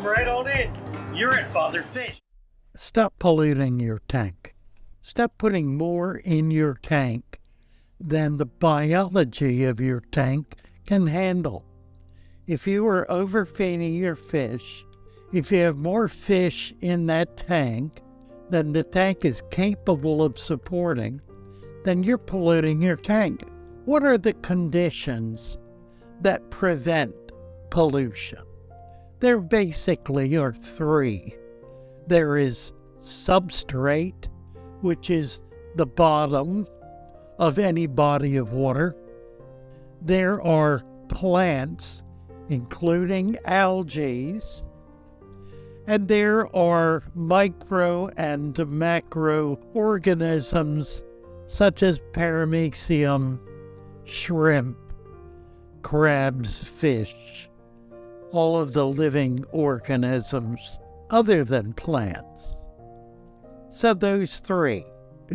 right on in. You're it, Father Fish. Stop polluting your tank. Stop putting more in your tank than the biology of your tank can handle. If you are overfeeding your fish, if you have more fish in that tank than the tank is capable of supporting, then you're polluting your tank. What are the conditions that prevent pollution? There basically are three. There is substrate, which is the bottom of any body of water. There are plants, including algae, and there are micro and macro organisms such as paramecium, shrimp, crabs, fish, all of the living organisms other than plants. So those three.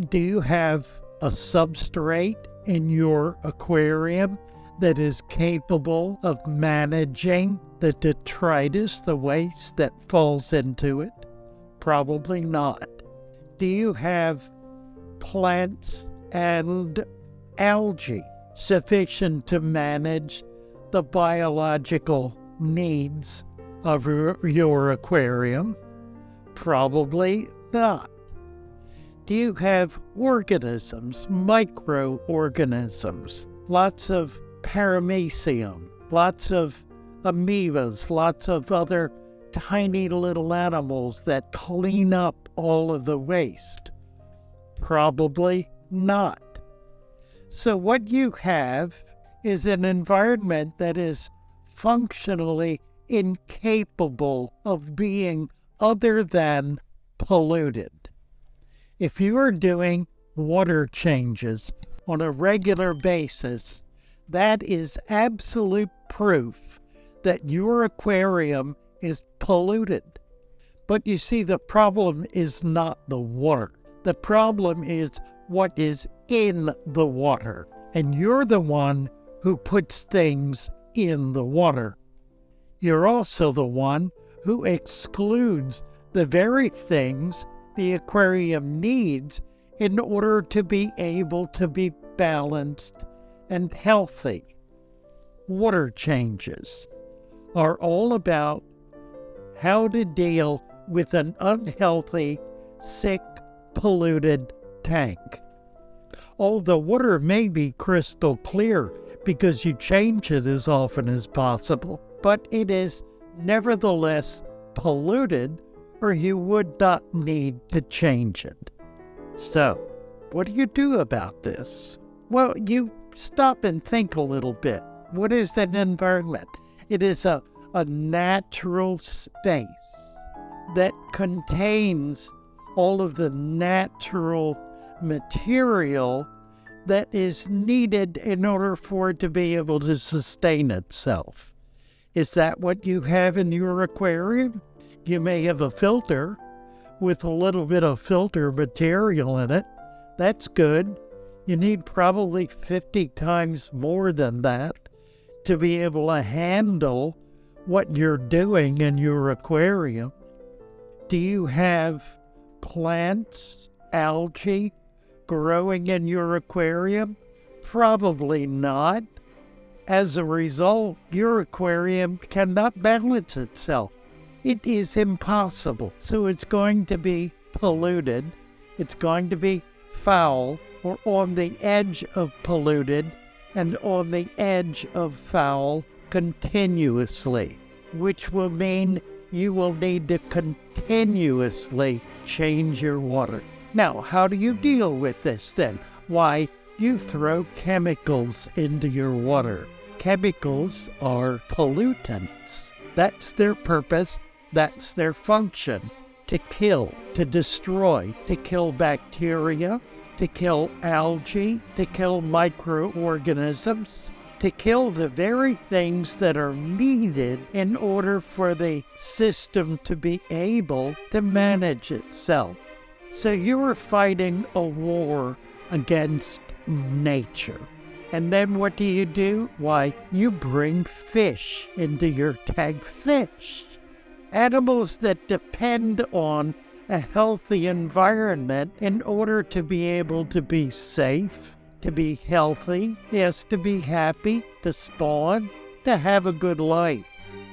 Do you have a substrate in your aquarium that is capable of managing the detritus, the waste that falls into it? Probably not. Do you have plants and algae sufficient to manage the biological needs of your aquarium? Probably not. Do you have organisms, microorganisms, lots of paramecium, lots of amoebas, lots of other tiny little animals that clean up all of the waste? Probably not. So what you have is an environment that is functionally incapable of being other than polluted. If you are doing water changes on a regular basis, that is absolute proof that your aquarium is polluted. But you see, the problem is not the water. The problem is what is in the water. And you're the one who puts things in the water. You're also the one who excludes the very things the aquarium needs in order to be able to be balanced and healthy. Water changes are all about how to deal with an unhealthy, sick, polluted tank. Oh, the water may be crystal clear because you change it as often as possible, but it is nevertheless polluted, or you would not need to change it. So, what do you do about this? Well, you stop and think a little bit. What is an environment? It is a natural space that contains all of the natural material that is needed in order for it to be able to sustain itself. Is that what you have in your aquarium? You may have a filter with a little bit of filter material in it. That's good. You need probably 50 times more than that to be able to handle what you're doing in your aquarium. Do you have plants, algae growing in your aquarium? Probably not. As a result, your aquarium cannot balance itself. It is impossible. So it's going to be polluted. It's going to be foul, or on the edge of polluted and on the edge of foul continuously, which will mean you will need to continuously change your water. Now, how do you deal with this then? Why, you throw chemicals into your water. Chemicals are pollutants. That's their purpose. That's their function. To kill, to destroy, to kill bacteria, to kill algae, to kill microorganisms, to kill the very things that are needed in order for the system to be able to manage itself. So you are fighting a war against nature. And then what do? Why, you bring fish into your tank. Fish. Animals that depend on a healthy environment in order to be able to be safe, to be healthy, yes, to be happy, to spawn, to have a good life.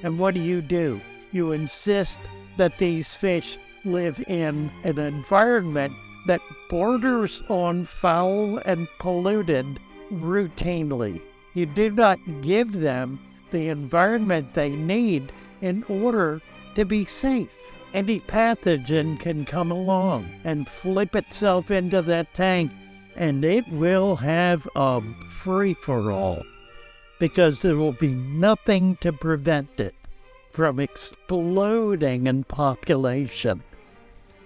And what do? You insist that these fish live in an environment that borders on foul and polluted routinely. You do not give them the environment they need in order to be safe. Any pathogen can come along and flip itself into that tank, and it will have a free-for-all, because there will be nothing to prevent it from exploding in population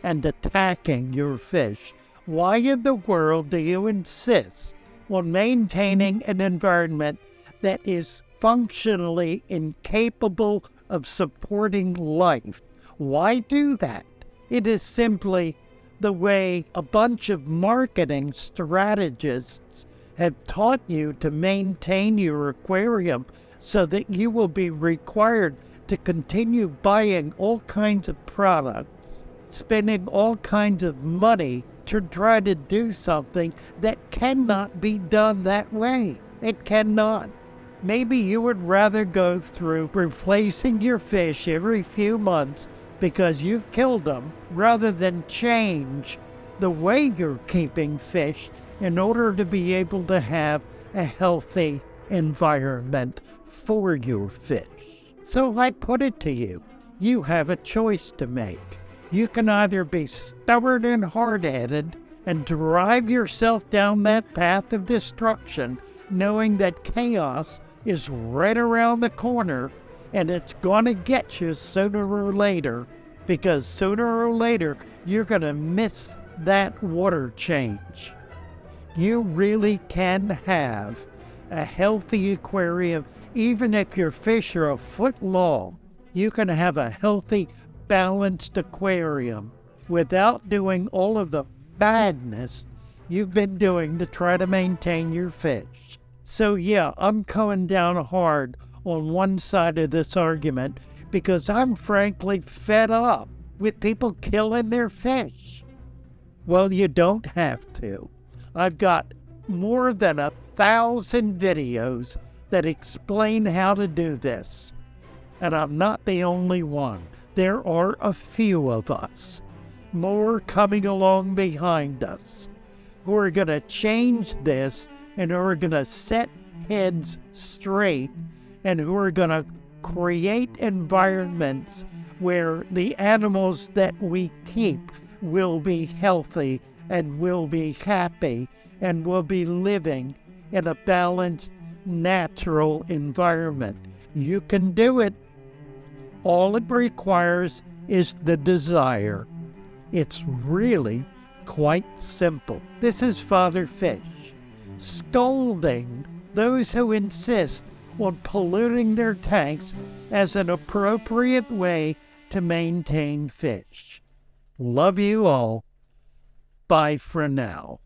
and attacking your fish. Why in the world do you insist on maintaining an environment that is functionally incapable of supporting life? Why do that? It is simply the way a bunch of marketing strategists have taught you to maintain your aquarium so that you will be required to continue buying all kinds of products, spending all kinds of money to try to do something that cannot be done that way. It cannot. Maybe you would rather go through replacing your fish every few months because you've killed them, rather than change the way you're keeping fish in order to be able to have a healthy environment for your fish. So I put it to you, you have a choice to make. You can either be stubborn and hard-headed and drive yourself down that path of destruction, knowing that chaos is right around the corner and it's going to get you sooner or later, because sooner or later you're going to miss that water change. You really can have a healthy aquarium. Even if your fish are a foot long, you can have a healthy, balanced aquarium without doing all of the badness you've been doing to try to maintain your fish. So yeah, I'm coming down hard on one side of this argument because I'm frankly fed up with people killing their fish. Well, you don't have to. I've got more than 1,000 videos that explain how to do this. And I'm not the only one. There are a few of us, more coming along behind us, who are going to change this and who are going to set heads straight and who are going to create environments where the animals that we keep will be healthy and will be happy and will be living in a balanced, natural environment. You can do it. All it requires is the desire. It's really quite simple. This is Father Fish, scolding those who insist on polluting their tanks as an appropriate way to maintain fish. Love you all. Bye for now.